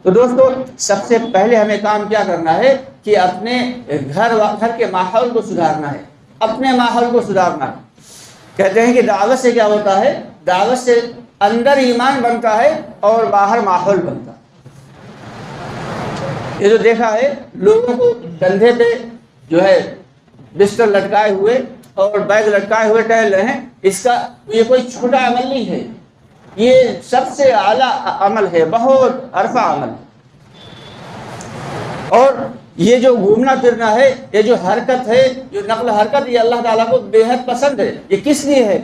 تو دوستو سب سے پہلے ہمیں کام کیا کرنا ہے کہ اپنے گھر کے ماحول کو سدھارنا ہے، اپنے ماحول کو سدھارنا ہے۔ کہتے ہیں کہ دعوت سے کیا ہوتا ہے؟ دعوت سے اندر ایمان بنتا ہے اور باہر ماحول بنتا ہے۔ یہ جو دیکھا ہے لوگوں کو کندھے پہ جو ہے بستر لٹکائے ہوئے اور بیگ لٹکائے ہوئے ٹہل رہے ہیں، اس کا یہ کوئی چھوٹا عمل نہیں ہے، یہ سب سے اعلیٰ عمل ہے، بہت عرفہ عمل ہے۔ اور یہ جو گھومنا پھرنا ہے، یہ جو حرکت ہے، جو نقل حرکت، یہ اللہ تعالیٰ کو بے حد پسند ہے۔ یہ کس لیے ہے؟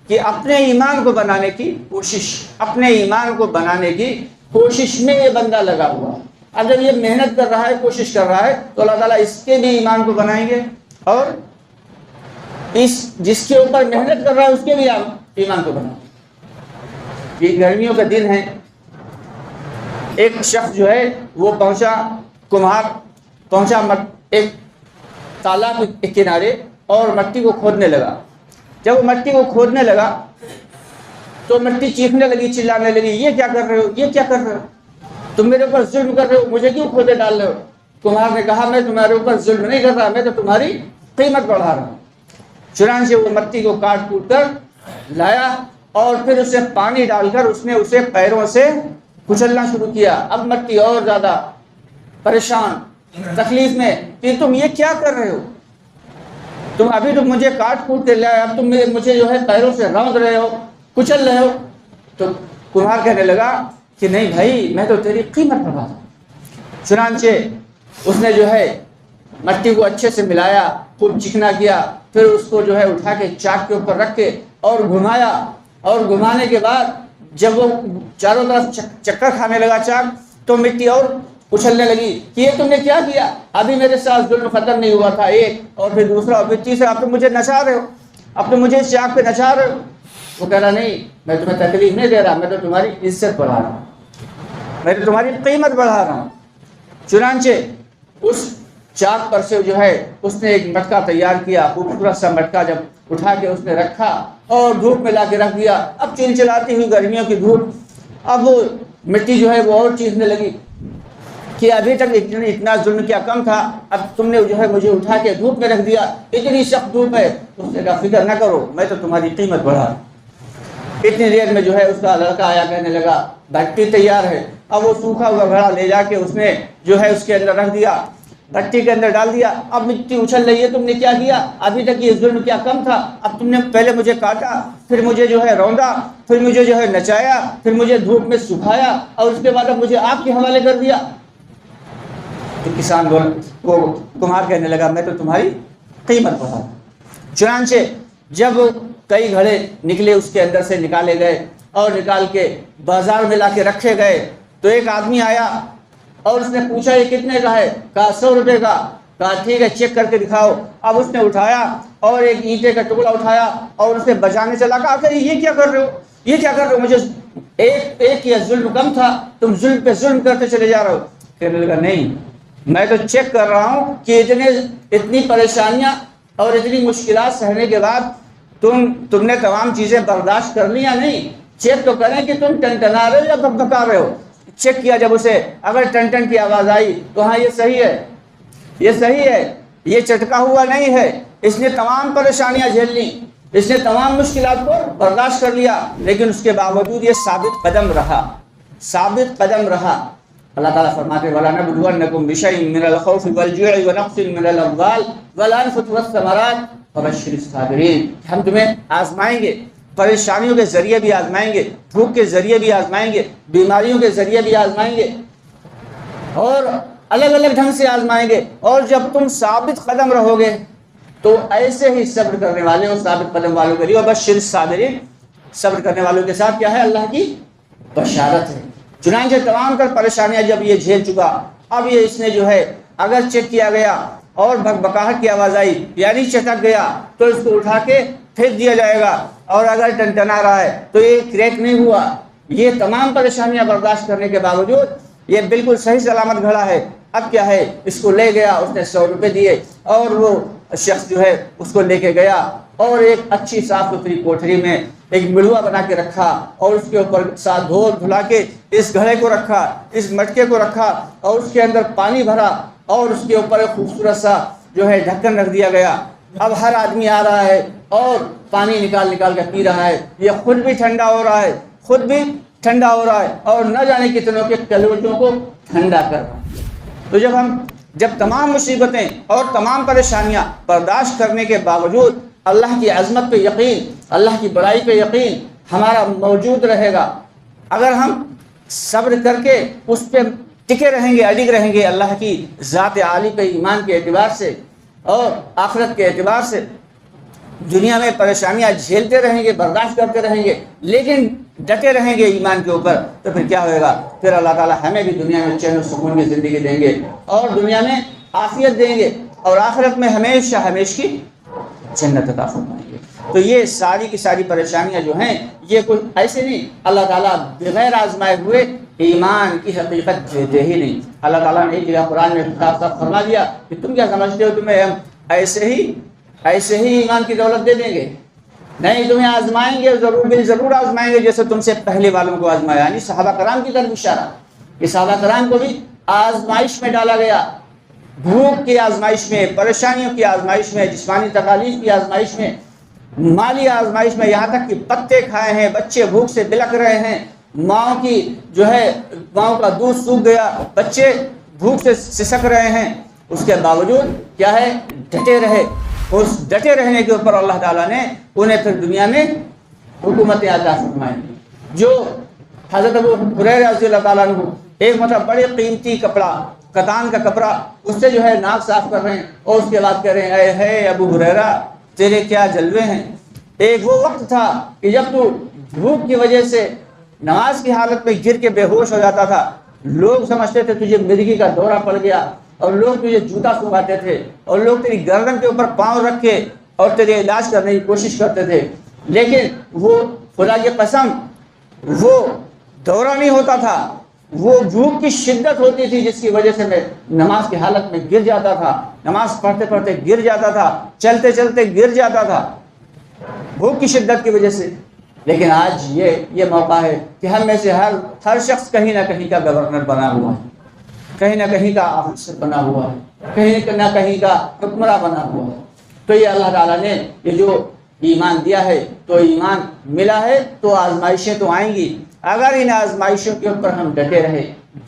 کہ اپنے ایمان کو بنانے کی کوشش، اپنے ایمان کو بنانے کی کوشش میں یہ بندہ لگا ہوا ہے۔ اب جب یہ محنت کر رہا ہے، کوشش کر رہا ہے، تو اللہ تعالیٰ اس کے بھی ایمان کو بنائیں گے، اور اس جس کے اوپر محنت کر رہا ہے اس کے بھی ایمان کو بنائیں گے۔ یہ گرمیوں کا دن ہے، ایک شخص جو ہے وہ کمہار پہنچا ایک تالاب کے کنارے اور مٹی کو کھودنے لگا۔ جب وہ مٹی کو کھودنے لگا تو مٹی چیخنے لگی، چلانے لگی، یہ کیا کر رہے ہو، یہ کیا کر رہے ہو، تم میرے اوپر ظلم کر رہے ہو، مجھے کیوں کھودے ڈال رہے ہو؟ کمہار نے کہا میں تمہارے اوپر ظلم نہیں کر رہا، میں تو تمہاری قیمت بڑھا رہا ہوں۔ چنانچہ وہ مٹی کو کاٹ کوٹ کر لایا اور پھر اسے پانی ڈال کر اس نے اسے پیروں سے کچلنا شروع کیا۔ اب مٹی اور زیادہ پریشان، تکلیف میں کہ تم یہ کیا کر رہے ہو، تم ابھی تو مجھے کاٹ کوٹ کے لائے، اب تم مجھے جو ہے پیروں سے روند رہے ہو، کچل رہے ہو۔ تو کمہار کہنے لگا کہ نہیں بھائی، میں تو تیری قیمت بڑھا رہا ہوں۔ چنانچہ اس نے جو ہے مٹی کو اچھے سے ملایا، خوب چکنا کیا، پھر اس کو جو ہے اٹھا کے چاک کے اوپر رکھ کے اور گھمایا، اور گھمانے کے بعد جب وہ چاروں طرف چکر کھانے لگا چاک، تو مٹی اور اچھلنے لگی کہ یہ تم نے کیا کیا، ابھی میرے ساتھ ظلم ختم نہیں ہوا تھا، ایک اور پھر دوسرا اور پھر تیسرا، اب تم مجھے نچا رہے ہو، اب تم مجھے اس چاک پہ نچا رہے ہو۔ وہ کہہ رہا نہیں، میں تمہیں تکلیف نہیں دے رہا، میں تو تمہاری عزت بڑھا رہا ہوں، میں تو تمہاری قیمت بڑھا رہا ہوں۔ چنانچہ اس چاک پر سے جو ہے اس نے ایک مٹکا تیار کیا، خوبصورت سا مٹکا، جب اٹھا کے اس نے رکھا اور دھوپ میں لا کے رکھ دیا۔ اب چلچلاتی ہوئی گرمیوں کی دھوپ، اب وہ مٹی جو ہے وہ اور چیخنے لگی کہ ابھی تک اتنا ظلم کیا کم تھا، اب تم نے جو ہے مجھے اٹھا کے دھوپ میں رکھ دیا، اتنی سخت دھوپ ہے۔ اس نے کہا فکر نہ کرو، میں تو تمہاری قیمت بڑھا رہا ہوں۔ اتنی دیر میں جو ہے اس کا لڑکا آیا، کہنے لگا بھٹی تیار ہے۔ اب وہ سوکھا ہوا گھڑا لے جا کے اس نے جو ہے اس کے اندر رکھ دیا، بھٹی کے اندر ڈال دیا۔ اب مٹی اچھل رہی ہے، تم نے کیا کیا، ابھی تک یہ ظلم کیا کم تھا، اب تم نے پہلے مجھے کاٹا، پھر مجھے جو ہے روندا، پھر مجھے جو ہے نچایا، پھر مجھے دھوپ میں سکھایا، اور اس کے بعد اب مجھے آپ کے حوالے کر دیا۔ تو کسان وہ کمہار کہنے لگا میں تو تمہاری قیمت بڑھا رہا ہوں۔ چنانچہ جب کئی گھڑے نکلے، اس کے اندر سے نکالے گئے اور نکال کے بازار میں لا کے رکھے گئے، تو ایک آدمی آیا اور اس نے پوچھا یہ کتنے کا ہے؟ کہا 100 روپے کا۔ کہا ٹھیک ہے، چیک کر کے دکھاؤ۔ اب اس نے اٹھایا اور ایک اینٹے کا ٹکڑا اٹھایا اور اسے بجانے چلا۔ کہا کہ یہ کیا کر رہے ہو، یہ کیا کر رہے ہو، مجھے ایک یہ ظلم کم تھا، تم ظلم پہ ظلم کرتے چلے جا رہے ہو۔ کہنے لگا نہیں، میں تو چیک کر رہا ہوں کہ اتنی پریشانیاں اور اتنی مشکلات سہنے کے بعد تم نے تمام چیزیں برداشت کر لی یا نہیں، چیک تو کریں کہ تم ٹنٹنا رہے ہو یا بھگبھگا رہے ہو۔ چیک کیا جب اسے، اگر ٹن ٹن کی آواز آئی تو ہاں یہ صحیح ہے، یہ صحیح ہے، یہ چٹکا ہوا نہیں ہے، اس نے تمام پریشانیاں جھیل لی، اس نے تمام مشکلات کو برداشت کر لیا، لیکن اس کے باوجود یہ ثابت قدم رہا، ثابت قدم رہا۔ اللہ تعالیٰ فرماتے ہیں وَلَنَبْلُوَنَّكُمْ بِشَيْءٍ مِّنَ الْخَوْفِ وَالْجُوعِ وَنَقْصٍ مِّنَ الْأَمْوَالِ وَالْأَنفُسِ وَالثَّمَرَاتِ وَبَشِّرِ الصَّابِرِينَ۔ ہم تمہیں آزمائیں گے، پریشانیوں کے ذریعے بھی آزمائیں گے، بھوک کے ذریعے بھی آزمائیں گے، بیماریوں کے ذریعے بھی آزمائیں گے، اور الگ الگ ڈھنگ سے آزمائیں گے، اور جب تم ثابت قدم رہو گے تو ایسے ہی صبر کرنے والے اور ثابت قدم والوں کے لیے وبشر الصابرین، صبر کرنے والوں کے ساتھ کیا ہے؟ اللہ کی بشارت ہے۔ چنانچہ تمام تر پریشانیاں جب یہ جھیل چکا، اب یہ اس نے جو ہے اگر چیک کیا گیا اور بکبکاہٹ کی آواز آئی یعنی چٹک گیا تو اس کو اٹھا کے پھینک دیا جائے گا، اور اگر ٹنٹنا رہا ہے تو یہ کریک نہیں ہوا، یہ تمام پریشانیاں برداشت کرنے کے باوجود یہ بالکل صحیح سلامت گھڑا ہے۔ اب کیا ہے، اس کو لے گیا، اس نے 100 روپے دیے اور وہ شخص جو ہے اس کو لے کے گیا اور ایک اچھی صاف ستھری کوٹری میں ایک مڑوا بنا کے رکھا اور اس کے اوپر ساتھ دھو دھلا کے اس گھڑے کو رکھا، اس مٹکے کو رکھا اور اس کے اندر پانی بھرا اور اس کے اوپر ایک خوبصورت سا جو ہے ڈھکن رکھ دیا گیا۔ اب ہر آدمی آ رہا ہے اور پانی نکال کر پی رہا ہے، یہ خود بھی ٹھنڈا ہو رہا ہے، خود بھی ٹھنڈا ہو رہا ہے اور نہ جانے کتنوں کے کلیجوں کو ٹھنڈا کر رہا ہے۔ تو جب تمام مصیبتیں اور تمام پریشانیاں برداشت کرنے کے باوجود اللہ کی عظمت پہ یقین، اللہ کی بڑائی پہ یقین ہمارا موجود رہے گا، اگر ہم صبر کر کے اس پہ ٹکے رہیں گے، اڈگ رہیں گے، اللہ کی ذات عالی پہ ایمان کے اعتبار سے اور آخرت کے اعتبار سے دنیا میں پریشانیاں جھیلتے رہیں گے، برداشت کرتے رہیں گے، لیکن ڈٹے رہیں گے ایمان کے اوپر، تو پھر کیا ہوئے گا؟ پھر اللہ تعالیٰ ہمیں بھی دنیا میں چین و سکون کی زندگی دیں گے اور دنیا میں عافیت دیں گے اور آخرت میں ہمیشہ ہمیشہ کی جنت عطا فرمائیں گے۔ تو یہ ساری کی ساری پریشانیاں جو ہیں یہ کوئی ایسے نہیں، اللہ تعالیٰ بغیر آزمائے ہوئے ایمان کی حقیقت دیتے ہی نہیں۔ اللہ تعالیٰ نے ایک جگہ قرآن میں صاف صاف فرما دیا کہ تم کیا سمجھتے ہو تمہیں ہم ایسے ہی ایمان کی دولت دے دیں گے؟ نہیں، تمہیں آزمائیں گے، ضرور آزمائیں گے، جیسے تم سے پہلے والوں کو آزمایا۔ یعنی صحابہ کرام کی طرف اشارہ کہ صحابہ کرام کو بھی آزمائش میں ڈالا گیا، بھوک کی آزمائش میں، پریشانیوں کی آزمائش میں، جسمانی تکالیف کی آزمائش میں، مالی آزمائش میں، یہاں تک کہ پتے کھائے ہیں، بچے بھوک سے بلک رہے ہیں، ماؤں کی جو ہے ماؤں کا دودھ سوکھ گیا، بچے بھوک سے سسک رہے ہیں، اس کے باوجود کیا ہے؟ ڈٹے رہے۔ اس ڈٹے رہنے کے اوپر اللہ تعالیٰ نے انہیں پھر دنیا میں حکومت عطا فرمائی۔ جو حضرت ابو ہریرہ رضی اللہ تعالیٰ عنہ ایک مطلب بڑے قیمتی کپڑا، کتان کا کپڑا، اس سے جو ہے ناک صاف کر رہے ہیں اور اس کے بعد کہہ رہے ہیں اے ہے ابو ہریرہ تیرے کیا جلوے ہیں۔ ایک وہ وقت تھا کہ جب تو بھوک کی وجہ سے نماز کی حالت میں گر کے بے ہوش ہو جاتا تھا، لوگ سمجھتے تھے تجھے مرگی کا دورہ پڑ گیا اور لوگ تجھے جوتا سنگاتے تھے اور لوگ تیری گردن کے اوپر پاؤں رکھ کے اور تیرے علاج کرنے کی کوشش کرتے تھے، لیکن وہ خدا کی قسم وہ دورہ نہیں ہوتا تھا، وہ بھوک کی شدت ہوتی تھی جس کی وجہ سے میں نماز کی حالت میں گر جاتا تھا، نماز پڑھتے پڑھتے گر جاتا تھا، چلتے چلتے گر جاتا تھا بھوک کی شدت کی وجہ سے۔ لیکن آج یہ موقع ہے کہ ہم میں سے ہر شخص کہیں نہ کہیں کا گورنر بنا ہوا ہے، کہیں نہ کہیں کا آفیسر بنا ہوا ہے، کہیں نہ کہیں کا حکمراں بنا ہوا ہے۔ تو یہ اللہ تعالیٰ نے یہ جو ایمان دیا ہے، تو ایمان ملا ہے تو آزمائشیں تو آئیں گی۔ اگر ان آزمائشوں کے اوپر ہم ڈٹے رہے،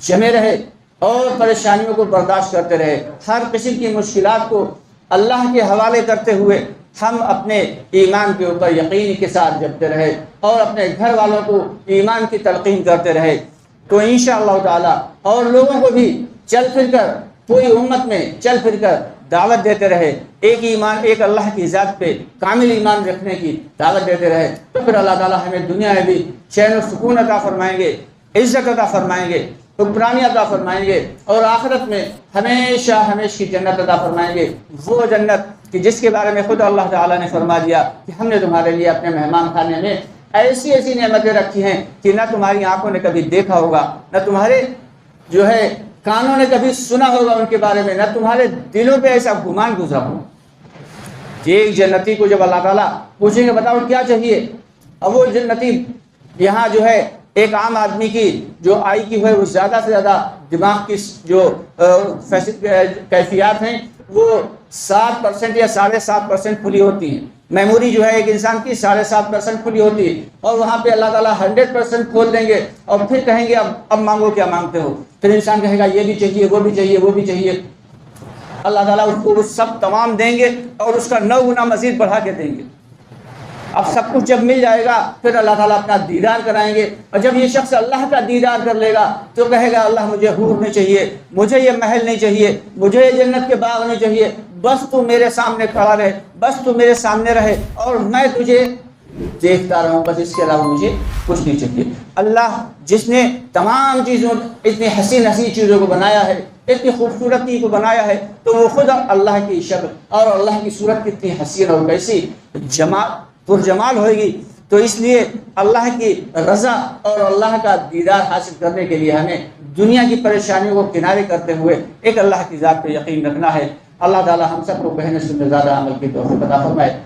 جمے رہے اور پریشانیوں کو برداشت کرتے رہے، ہر قسم کی مشکلات کو اللہ کے حوالے کرتے ہوئے ہم اپنے ایمان کے اوپر یقین کے ساتھ جمتے رہے اور اپنے گھر والوں کو ایمان کی تلقین کرتے رہے، تو انشاءاللہ تعالی اور لوگوں کو بھی چل پھر کر پوری امت میں چل پھر کر دعوت دیتے رہے، ایک ایمان، ایک اللہ کی ذات پہ کامل ایمان رکھنے کی دعوت دیتے رہے، تو پھر اللہ تعالیٰ ہمیں دنیا میں بھی چین و سکون عطا فرمائیں گے، عزت عطا فرمائیں گے، حکمرانی عطا فرمائیں گے اور آخرت میں ہمیشہ ہمیشہ کی جنت عطا فرمائیں گے، وہ جنت کہ جس کے بارے میں خود اللہ تعالیٰ نے فرما دیا کہ ہم نے تمہارے لیے اپنے مہمان خانے میں ایسی نعمتیں رکھی ہیں کہ نہ تمہاری آنکھوں نے کبھی دیکھا ہوگا، نہ تمہارے جو ہے کانوں نے کبھی سنا ہوگا ان کے بارے میں، نہ تمہارے دلوں پہ ایسا گمان گزرا ہو۔ ایک جنتی کو جب اللہ تعالیٰ پوچھیں گے بتاؤ کیا چاہیے، اب وہ جنتی یہاں جو ہے ایک عام آدمی کی جو آئی کی ہے وہ زیادہ سے زیادہ دماغ کی جو کیفیات ہیں وہ 7% یا 7.5% کھلی ہوتی ہیں، میموری جو ہے ایک انسان کی 7.5% کھلی ہوتی ہے، اور وہاں پہ اللہ تعالیٰ 100% کھول دیں گے اور پھر کہیں گے اب مانگو کیا مانگتے ہو، پھر انسان کہے گا یہ بھی چاہیے وہ بھی چاہیے وہ بھی چاہیے، اللہ تعالیٰ اس کو سب تمام دیں گے اور اس کا 9 گنا مزید بڑھا کے دیں گے۔ اب سب کچھ جب مل جائے گا پھر اللہ تعالیٰ اپنا دیدار کرائیں گے، اور جب یہ شخص اللہ کا دیدار کر لے گا تو کہے گا اللہ مجھے حور نہیں چاہیے، مجھے یہ محل نہیں چاہیے، مجھے یہ جنت کے باغ نہیں چاہیے، بس تو میرے سامنے کھڑا رہے، بس تو میرے سامنے رہے اور میں تجھے دیکھتا رہوں، بس اس کے علاوہ مجھے کچھ نہیں چاہیے۔ اللہ جس نے تمام چیزوں اتنی حسین چیزوں کو بنایا ہے، اتنی خوبصورتی کو بنایا ہے، تو وہ خود اللہ کی شکل اور اللہ کی صورت کتنی حسین اور کیسی پرجمال ہوئے گی، تو اس لیے اللہ کی رضا اور اللہ کا دیدار حاصل کرنے کے لیے ہمیں دنیا کی پریشانیوں کو کنارے کرتے ہوئے ایک اللہ کی ذات پہ یقین رکھنا ہے۔ اللہ تعالی ہم سب کو کہنے سے زیادہ عمل کی توفیق عطا فرمائے۔